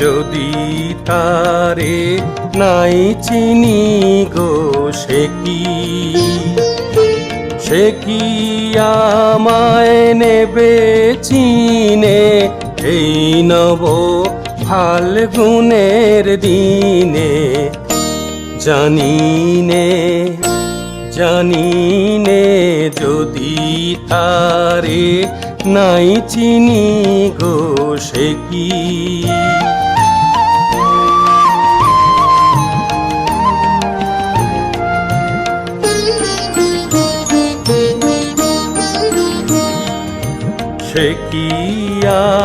যদি তারে নাই চিনি গো, সে কি আমায় নেবে চিনে এই নব ফাল্গুনের দিনে? জানিনে যদি তারে নাই চিনি গো, সে কি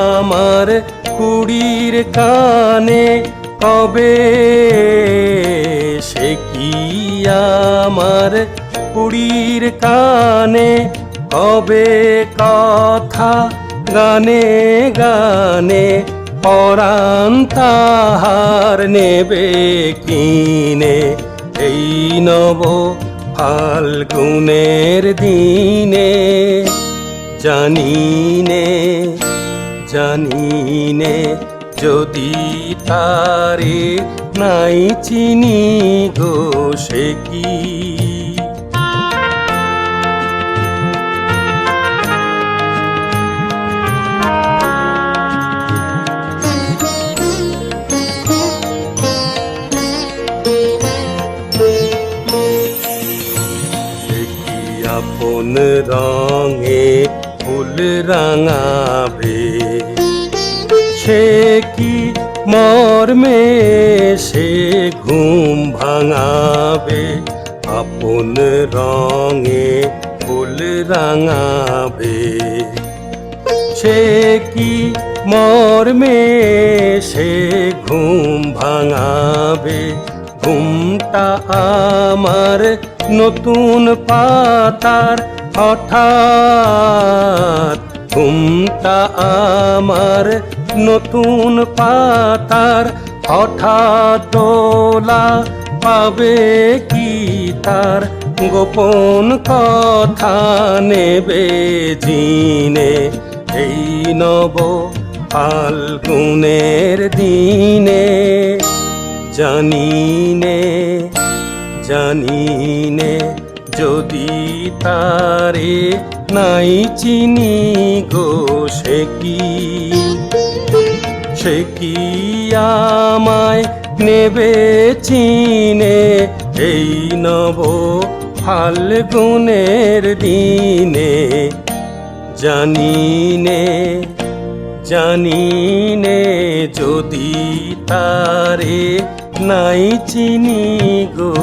আমার কুড়ির কানে কবে? সে কি আমার কুড়ির কানে কবে কথা গানে গানে পরাণ তাহার নেবে কিনে এই নব ফাল্গুনের দিনে? জানিনে যদি তারে নাই চিনি গো, সে কি আপন রঙে ফুল রাঙাবে? সে কি মর্মে সে ঘুম ভাঙাবে? আপন রঙে ফুল রাঙাবে? সে কি মর্মে সে ঘুম ভাঙাবে? ঘুমটা আমার নতুন পাতার হঠাৎ, ঘুমটা আমার নতুন পাতার হঠাৎ দোলা পাবে কি তার? গোপন কথা নেবে জিনে এই নব ফাল্গুনের দিনে? জানিনে যদি তারে নাই চিনি গো, সে কি আমায় নেবে চিনে এই নব ফাল্গুনের দিনে? জানিনে যদি তারে নাই চিনি গো।